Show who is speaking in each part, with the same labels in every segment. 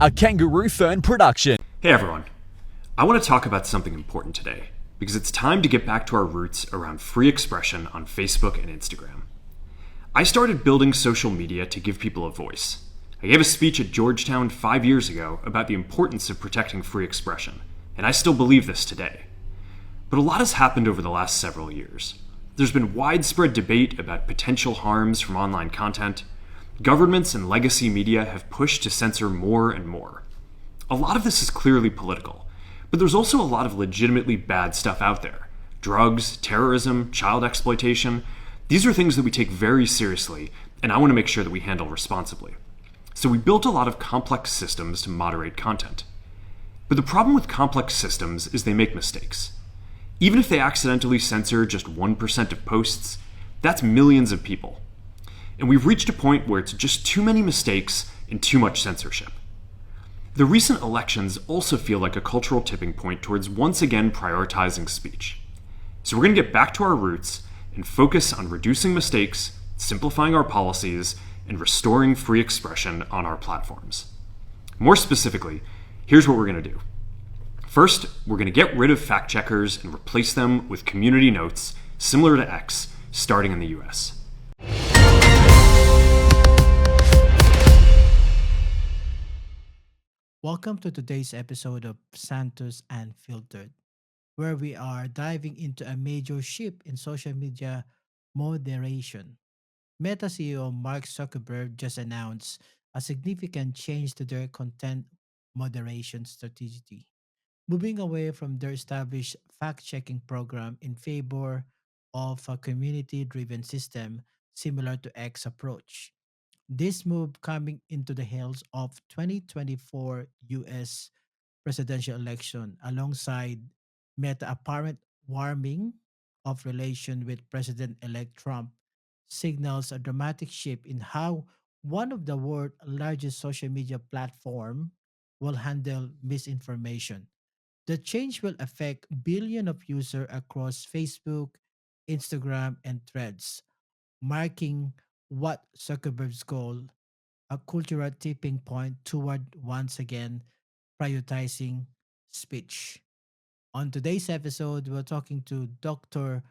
Speaker 1: a Kangaroofern production.
Speaker 2: Hey everyone, I want to talk about something important today because it's time to get back to our roots around free expression on Facebook and Instagram. I started building social media to give people a voice. I gave a speech at Georgetown 5 years ago about the importance of protecting free expression, and I still believe this today. But a lot has happened over the last several years. There's been widespread debate about potential harms from online content. Governments and legacy media have pushed to censor more and more. A lot of this is clearly political, but there's also a lot of legitimately bad stuff out there. Drugs, terrorism, child exploitation. These are things that we take very seriously, and I want to make sure that we handle responsibly. So we built a lot of complex systems to moderate content. But the problem with complex systems is they make mistakes. Even if they accidentally censor just 1% of posts, that's millions of people. And we've reached a point where it's just too many mistakes and too much censorship. The recent elections also feel like a cultural tipping point towards once again prioritizing speech. So we're going to get back to our roots and focus on reducing mistakes, simplifying our policies, and restoring free expression on our platforms. More specifically, here's what we're going to do. First, we're going to get rid of fact checkers and replace them with community notes, similar to X, starting in the US.
Speaker 3: Welcome to today's episode of Santos Unfiltered, where we are diving into a major shift in social media moderation. Meta CEO Mark Zuckerberg just announced a significant change to their content moderation strategy, moving away from their established fact checking program in favor of a community driven system similar to X approach. This move coming into the heels of 2024 US presidential election alongside Meta apparent warming of relation with President-elect Trump signals a dramatic shift in how one of the world's largest social media platform will handle misinformation. The change will affect billions of users across Facebook, Instagram, and Threads, marking what Zuckerberg's goal a cultural tipping point toward once again prioritizing speech. On today's episode, we're talking to Dr.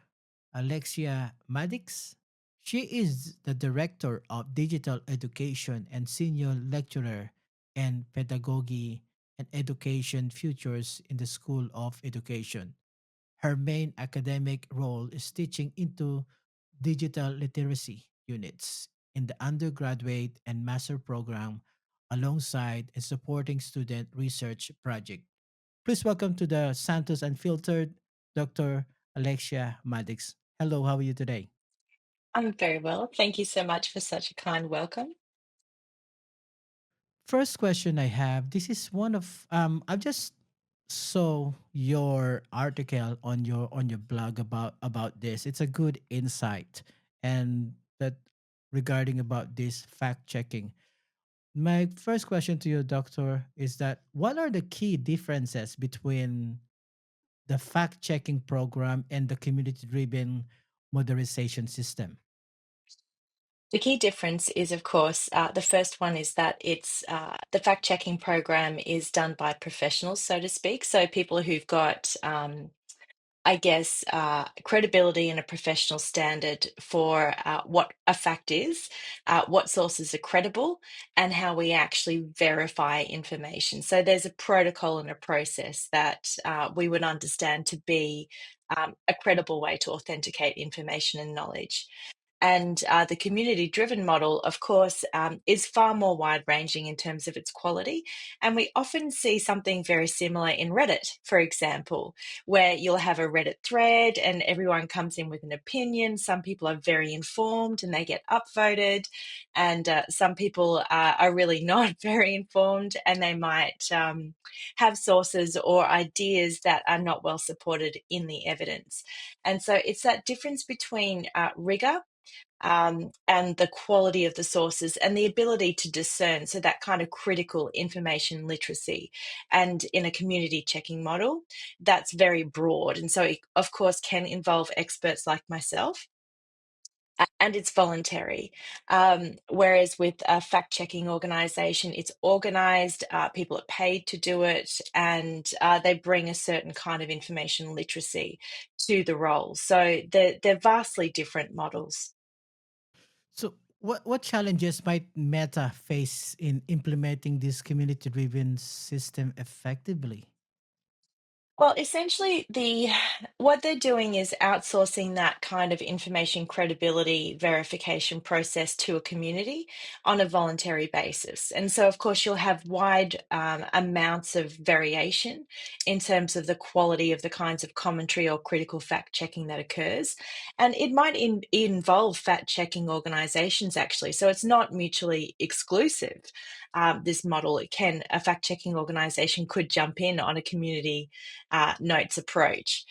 Speaker 3: Alexia Maddox. She is the Director of Digital Education and Senior Lecturer in Pedagogy and Education Futures in the School of Education. Her main academic role is teaching into digital literacy units in the undergraduate and master program alongside a supporting student research project. Please welcome to the Santos Unfiltered, Dr. Alexia Maddox. Hello, how are you today?
Speaker 4: I'm very well. Thank you so much for such a kind welcome.
Speaker 3: First question I have, this is one of I just saw your article on your blog about this. It's a good insight and that regarding about this fact checking. My first question to you, doctor, is that what are the key differences between the fact checking program and the community driven modernization system?
Speaker 4: The key difference is, of course, the first one is that it's the fact checking program is done by professionals, so to speak. So people who've got I guess, credibility and a professional standard for what a fact is, what sources are credible, and how we actually verify information. So there's a protocol and a process that we would understand to be a credible way to authenticate information and knowledge. And the community driven model, of course, is far more wide ranging in terms of its quality. And we often see something very similar in Reddit, for example, where you'll have a Reddit thread and everyone comes in with an opinion. Some people are very informed and they get upvoted, and some people are really not very informed and they might have sources or ideas that are not well supported in the evidence. And so it's that difference between rigor and the quality of the sources and the ability to discern. So, that kind of critical information literacy. And in a community checking model, that's very broad. And so, it, of course, can involve experts like myself. and it's voluntary. Whereas with a fact checking organization, it's organized, people are paid to do it, and they bring a certain kind of information literacy to the role. So they're vastly different models.
Speaker 3: So, what challenges might Meta face in implementing this community-driven system effectively?
Speaker 4: Well, essentially, what they're doing is outsourcing that kind of information credibility verification process to a community on a voluntary basis. And so, of course, you'll have wide amounts of variation in terms of the quality of the kinds of commentary or critical fact checking that occurs. And it might involve fact checking organizations, actually. So it's not mutually exclusive. This model, a fact checking organization could jump in on a community notes approach.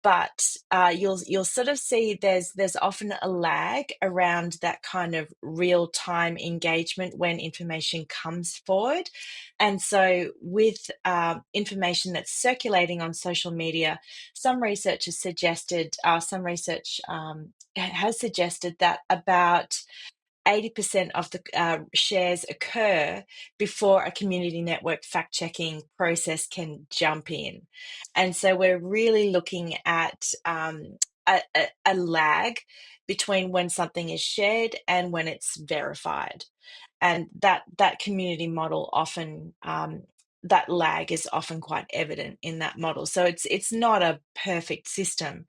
Speaker 4: But you'll sort of see there's often a lag around that kind of real time engagement when information comes forward, and so with information that's circulating on social media, some research has suggested that about 80% of the shares occur before a community network fact checking process can jump in. And so we're really looking at a lag between when something is shared and when it's verified. And that community model often that lag is often quite evident in that model. So it's not a perfect system.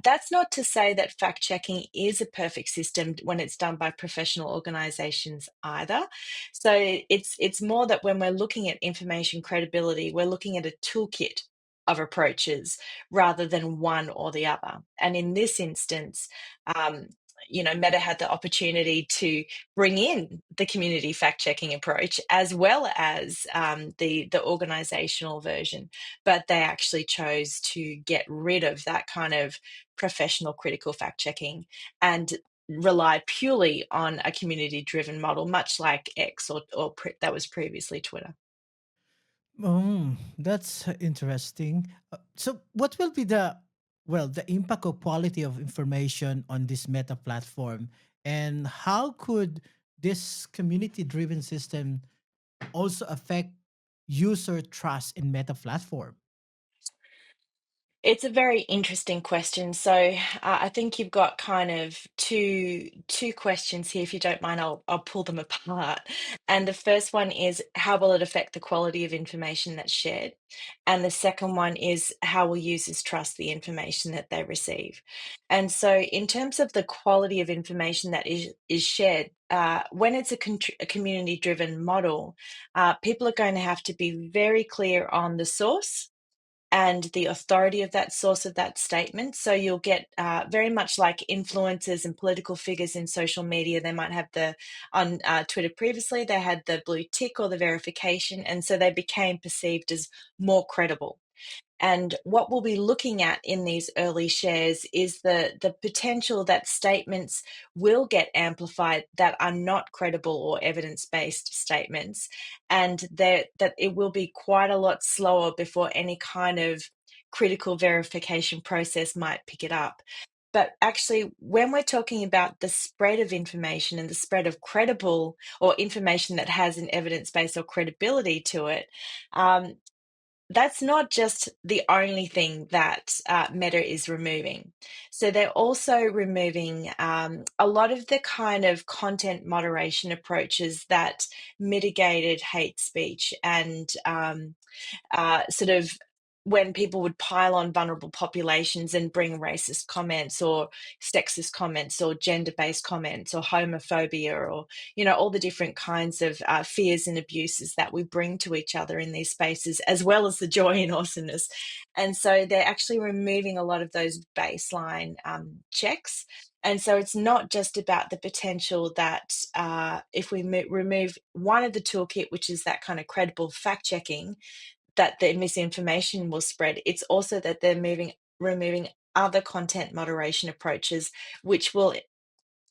Speaker 4: That's not to say that fact checking is a perfect system when it's done by professional organizations either. So it's more that when we're looking at information credibility, we're looking at a toolkit of approaches rather than one or the other. And in this instance, um, Meta had the opportunity to bring in the community fact checking approach as well as the organizational version, but they actually chose to get rid of that kind of professional critical fact checking and rely purely on a community driven model, much like X that was previously Twitter.
Speaker 3: That's interesting. So, what will be the impact or quality of information on this Meta platform, and how could this community-driven system also affect user trust in Meta platform?
Speaker 4: It's a very interesting question. So I think you've got kind of two questions here. If you don't mind, I'll pull them apart. And the first one is how will it affect the quality of information that's shared? And the second one is how will users trust the information that they receive? And so in terms of the quality of information that is shared, when it's a community-driven model, people are going to have to be very clear on the source and the authority of that source of that statement. So you'll get very much like influencers and political figures in social media. They might have on Twitter previously, they had the blue tick or the verification, and so they became perceived as more credible. And what we'll be looking at in these early shares is the potential that statements will get amplified that are not credible or evidence-based statements, and that it will be quite a lot slower before any kind of critical verification process might pick it up. But actually, when we're talking about the spread of information and the spread of credible or information that has an evidence base or credibility to it, um, that's not just the only thing that Meta is removing. So they're also removing a lot of the kind of content moderation approaches that mitigated hate speech and sort of when people would pile on vulnerable populations and bring racist comments or sexist comments or gender-based comments or homophobia or all the different kinds of fears and abuses that we bring to each other in these spaces, as well as the joy and awesomeness. And so they're actually removing a lot of those baseline checks. And so it's not just about the potential that if we remove one of the toolkit, which is that kind of credible fact checking, that the misinformation will spread. It's also that they're removing other content moderation approaches, which will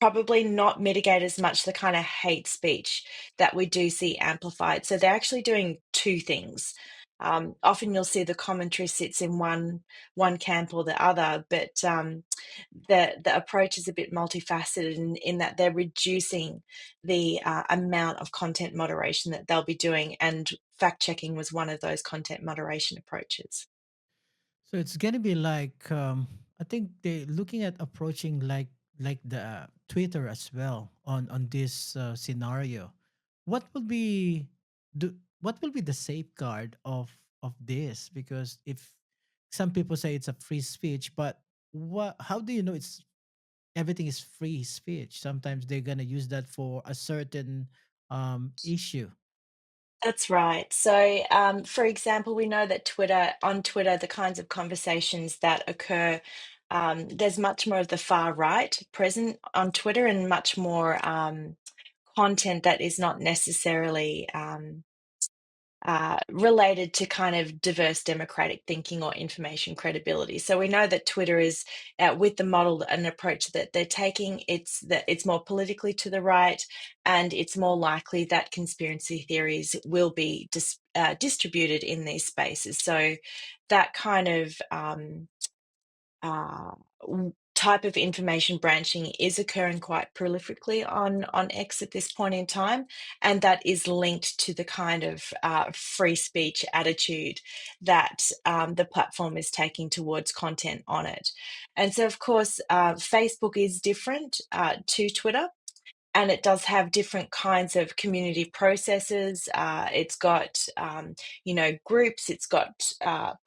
Speaker 4: probably not mitigate as much the kind of hate speech that we do see amplified. So they're actually doing two things. Often you'll see the commentary sits in one camp or the other, but the approach is a bit multifaceted in that they're reducing the amount of content moderation that they'll be doing, and fact checking was one of those content moderation approaches.
Speaker 3: So it's gonna be like I think they looking at approaching like the Twitter as well on this scenario. What will be what will be the safeguard of this? Because if some people say it's a free speech, but what how do you know it's everything is free speech? Sometimes they're gonna use that for a certain issue.
Speaker 4: That's right. So, for example, we know that on Twitter, the kinds of conversations that occur, there's much more of the far right present on Twitter and much more content that is not necessarily related to kind of diverse democratic thinking or information credibility. So we know that Twitter is, with the model and approach that they're taking, it's more politically to the right, and it's more likely that conspiracy theories will be distributed in these spaces. So that kind of uh, type of information branching is occurring quite prolifically on X at this point in time, and that is linked to the kind of free speech attitude that the platform is taking towards content on it. And so, of course, Facebook is different to Twitter, and it does have different kinds of community processes. It's got, groups, it's got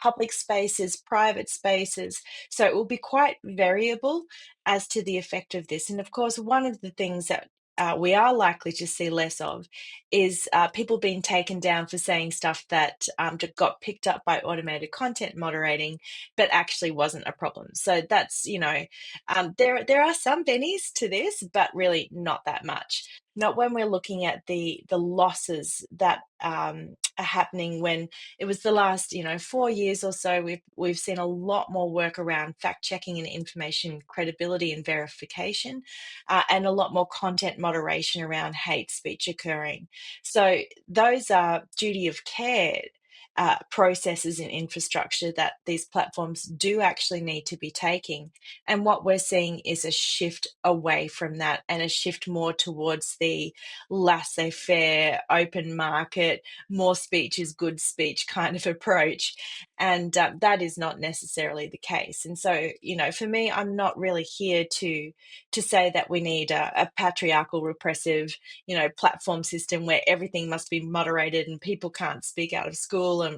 Speaker 4: public spaces, private spaces. So it will be quite variable as to the effect of this. And of course, one of the things that we are likely to see less of is people being taken down for saying stuff that got picked up by automated content moderating, but actually wasn't a problem. So that's, there are some bennies to this, but really not that much. Not when we're looking at the losses that are happening. When it was the last 4 years or so, we've seen a lot more work around fact checking and information credibility and verification, and a lot more content moderation around hate speech occurring. So those are duty of care processes and infrastructure that these platforms do actually need to be taking. And what we're seeing is a shift away from that, and a shift more towards the laissez-faire, open market, more speech is good speech kind of approach. And that is not necessarily the case. And so, for me, I'm not really here to say that we need a patriarchal, repressive, platform system where everything must be moderated and people can't speak out of school. And,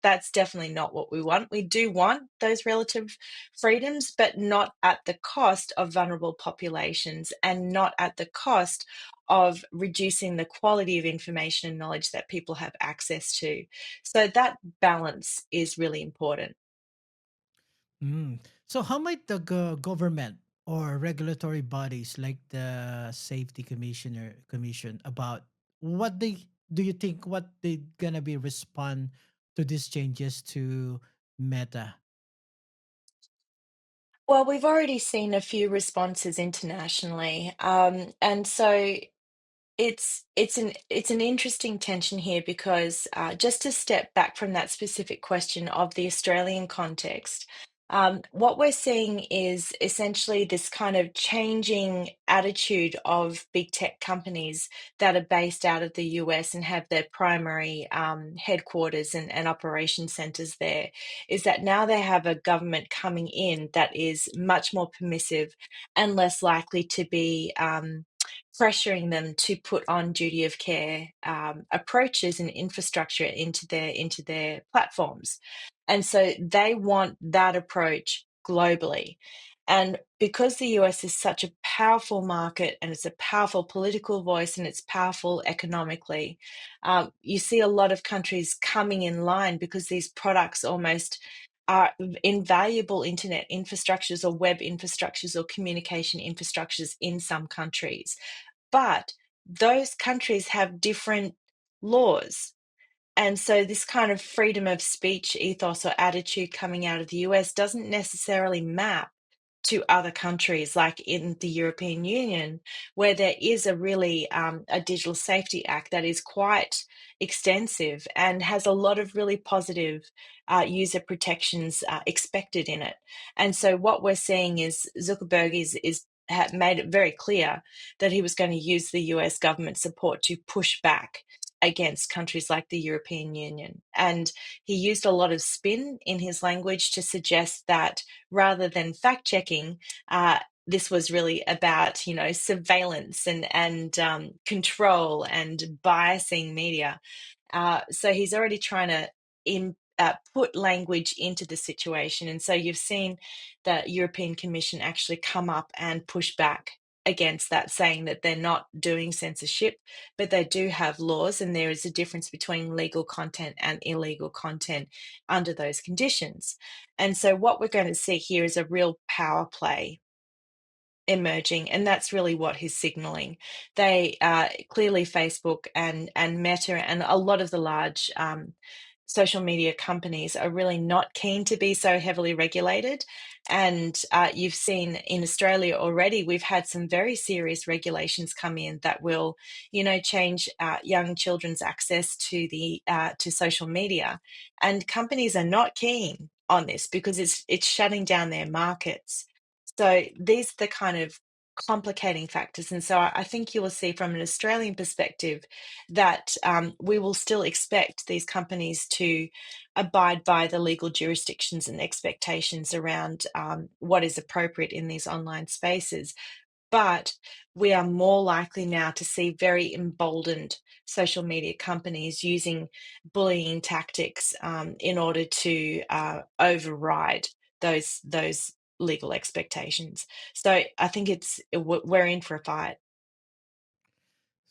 Speaker 4: that's definitely not what we want. We do want those relative freedoms, but not at the cost of vulnerable populations, and not at the cost of reducing the quality of information and knowledge that people have access to. So that balance is really important.
Speaker 3: Mm. So, how might the government or regulatory bodies like the Safety Commission about what they do you think what they gonna be respond to these changes to Meta?
Speaker 4: Well, we've already seen a few responses internationally, and so it's an interesting tension here, because just to step back from that specific question of the Australian context, what we're seeing is essentially this kind of changing attitude of big tech companies that are based out of the US and have their primary headquarters and operation centers there. Is that now they have a government coming in that is much more permissive and less likely to be pressuring them to put on duty of care approaches and infrastructure into their platforms. And so they want that approach globally. And because the US is such a powerful market, and it's a powerful political voice, and it's powerful economically, you see a lot of countries coming in line, because these products almost are invaluable internet infrastructures or web infrastructures or communication infrastructures in some countries. But those countries have different laws. And so this kind of freedom of speech ethos or attitude coming out of the US doesn't necessarily map to other countries, like in the European Union, where there is a really a Digital Safety Act that is quite extensive and has a lot of really positive user protections expected in it. And so what we're seeing is Zuckerberg had made it very clear that he was going to use the US government support to push back against countries like the European Union. And he used a lot of spin in his language to suggest that rather than fact checking, this was really about, you know, surveillance and control and biasing media. So he's already trying to put language into the situation. And so you've seen the European Commission actually come up and push back against that, saying that they're not doing censorship, but they do have laws, and there is a difference between legal content and illegal content under those conditions. And so what we're going to see here is a real power play emerging, and that's really what he's signaling. They clearly, Facebook and Meta and a lot of the large social media companies are really not keen to be so heavily regulated. And you've seen in Australia already, we've had some very serious regulations come in that will, you know, change young children's access to the to social media. And companies are not keen on this because it's shutting down their markets. So these are the kind of complicating factors. And so I think you will see from an Australian perspective that we will still expect these companies to abide by the legal jurisdictions and expectations around what is appropriate in these online spaces. But we are more likely now to see very emboldened social media companies using bullying tactics in order to override those legal expectations. So I think we're in for a fight.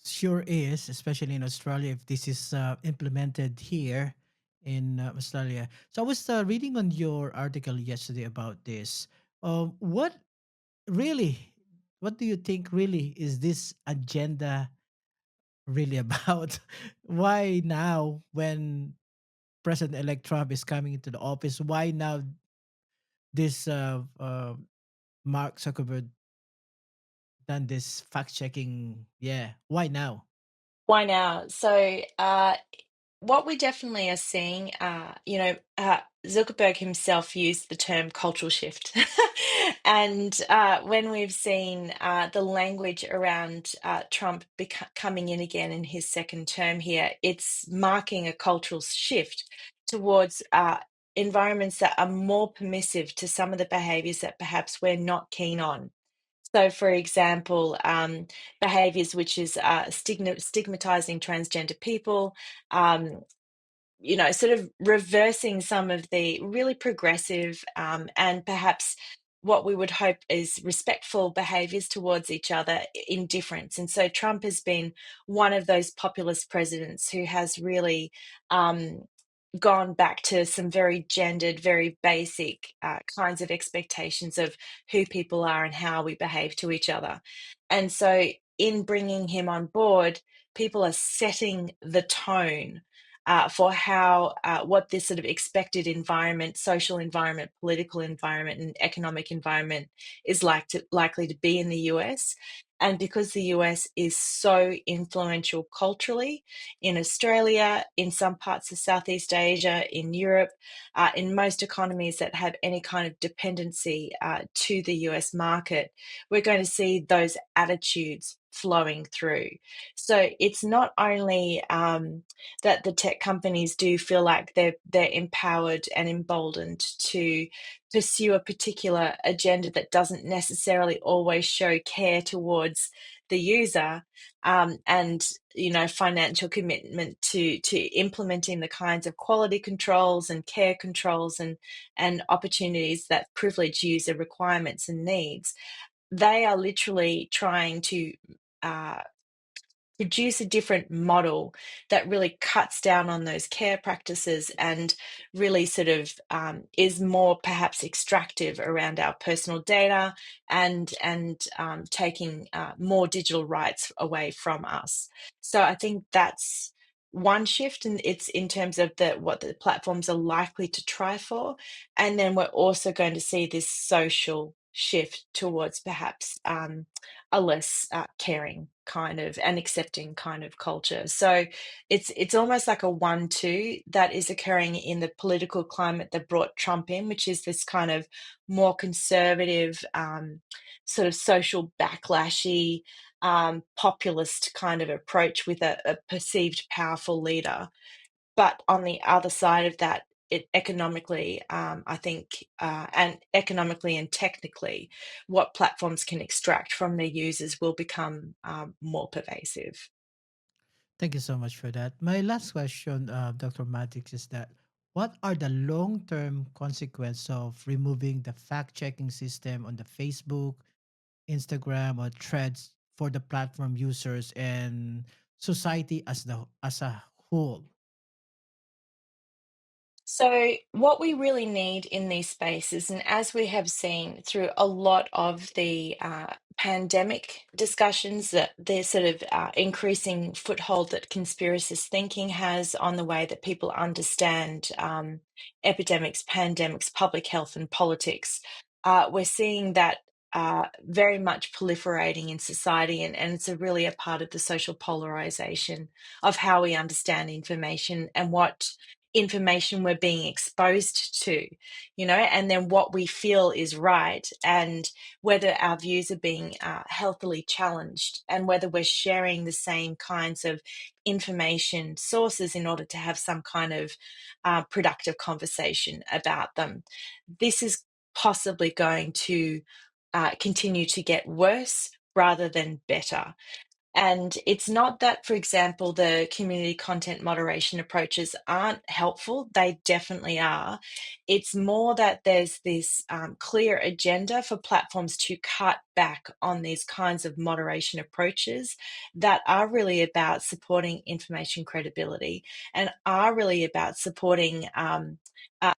Speaker 3: Sure is, especially in Australia, if this is implemented here in Australia. So I was reading on your article yesterday about this. What really, what do you think really is this agenda really about? Why now, when President-elect Trump is coming into the office, why now this Mark Zuckerberg done this fact checking? Yeah, why now?
Speaker 4: Why now? So what we definitely are seeing, Zuckerberg himself used the term cultural shift. And when we've seen the language around Trump coming in again in his second term here, it's marking a cultural shift towards environments that are more permissive to some of the behaviors that perhaps we're not keen on. So, for example, behaviors which is stigmatizing transgender people, um, you know, sort of reversing some of the really progressive and perhaps what we would hope is respectful behaviors towards each other in difference. And so Trump has been one of those populist presidents who has really um, gone back to some very gendered, very basic kinds of expectations of who people are and how we behave to each other. And so, in bringing him on board, people are setting the tone for how what this sort of expected environment, social environment, political environment, and economic environment is likely to be in the US. And because the US is so influential culturally in Australia, in some parts of Southeast Asia, in Europe, in most economies that have any kind of dependency to the US market, we're going to see those attitudes flowing through. So it's not only that the tech companies do feel like they're empowered and emboldened to pursue a particular agenda that doesn't necessarily always show care towards the user, and financial commitment to implementing the kinds of quality controls and care controls and opportunities that privilege user requirements and needs. They are literally trying to uh, produce a different model that really cuts down on those care practices and really sort of is more perhaps extractive around our personal data and taking more digital rights away from us. So I think that's one shift, and it's in terms of what the platforms are likely to try for. And then we're also going to see this social shift towards perhaps a less caring kind of and accepting kind of culture. So it's almost like a 1-2 that is occurring in the political climate that brought Trump in, which is this kind of more conservative, sort of social backlashy, populist kind of approach with a perceived powerful leader. But on the other side of that, it economically, I think, and economically and technically, what platforms can extract from their users will become more pervasive.
Speaker 3: Thank you so much for that. My last question, Dr. Maddox, is that what are the long-term consequences of removing the fact-checking system on the Facebook, Instagram, or Threads for the platform users and society as a whole?
Speaker 4: So, what we really need in these spaces, and as we have seen through a lot of the pandemic discussions, that the sort of increasing foothold that conspiracist thinking has on the way that people understand epidemics, pandemics, public health, and politics, we're seeing that. Very much proliferating in society, and it's really a part of the social polarization of how we understand information and what information we're being exposed to, and then what we feel is right, and whether our views are being healthily challenged, and whether we're sharing the same kinds of information sources in order to have some kind of productive conversation about them. This is possibly going to continue to get worse rather than better. And it's not that, for example, the community content moderation approaches aren't helpful. They definitely are. It's more that there's this clear agenda for platforms to cut back on these kinds of moderation approaches that are really about supporting information credibility and are really about supporting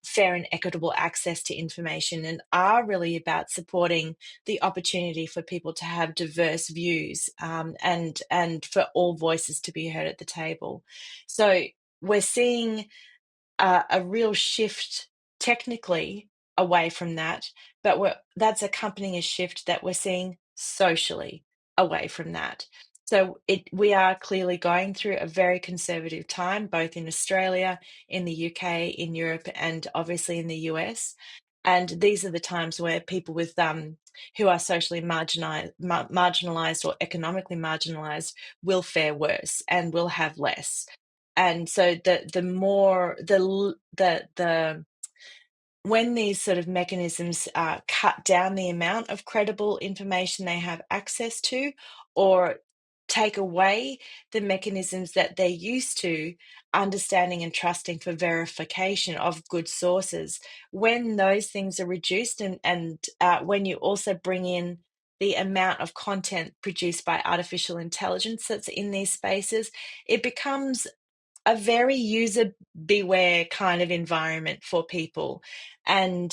Speaker 4: fair and equitable access to information, and are really about supporting the opportunity for people to have diverse views, and for all voices to be heard at the table. So we're seeing a real shift technically away from that, but that's accompanying a shift that we're seeing socially away from that. So we are clearly going through a very conservative time, both in Australia, in the UK, in Europe, and obviously in the US. And these are the times where people with who are socially marginalized or economically marginalized will fare worse and will have less. And so the more the when these sort of mechanisms cut down the amount of credible information they have access to, or take away the mechanisms that they're used to understanding and trusting for verification of good sources, when those things are reduced, and when you also bring in the amount of content produced by artificial intelligence that's in these spaces, it becomes a very user beware kind of environment for people. And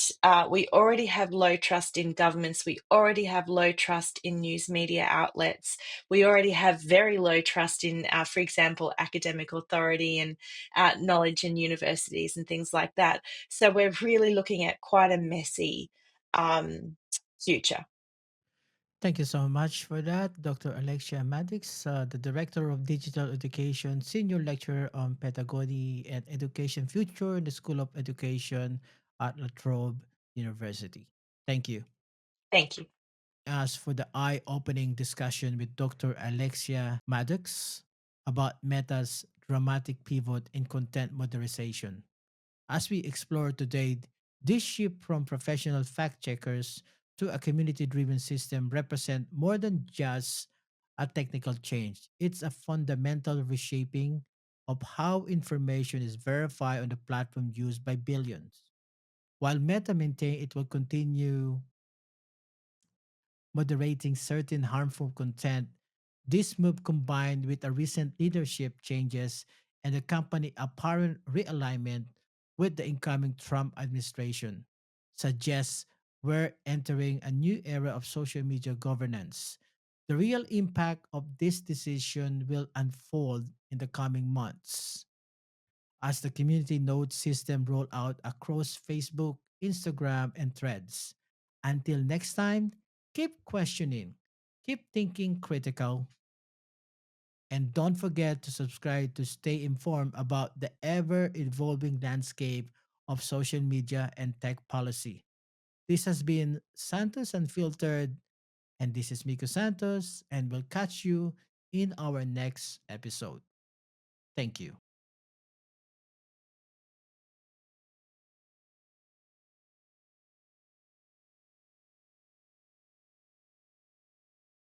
Speaker 4: we already have low trust in governments. We already have low trust in news media outlets. We already have very low trust in, for example, academic authority and knowledge in universities and things like that. So we're really looking at quite a messy um, future.
Speaker 3: Thank you so much for that, Dr. Alexia Maddox, the Director of Digital Education, Senior Lecturer on Pedagogy and Education Future in the School of Education at La Trobe University. Thank you.
Speaker 4: Thank you.
Speaker 3: As for the eye opening discussion with Dr. Alexia Maddox about Meta's dramatic pivot in content moderation. As we explore today, this shift from professional fact checkers to a community driven system represent more than just a technical change. It's a fundamental reshaping of how information is verified on the platform used by billions. While Meta maintain it will continue moderating certain harmful content, this move combined with a recent leadership changes and the company apparent realignment with the incoming Trump administration suggests we're entering a new era of social media governance. The real impact of this decision will unfold in the coming months as the community node system roll out across Facebook, Instagram, and Threads. Until next time, keep questioning, keep thinking critical, and don't forget to subscribe to stay informed about the ever evolving landscape of social media and tech policy. This has been Santos Unfiltered, and this is Miko Santos, and we'll catch you in our next episode. Thank you.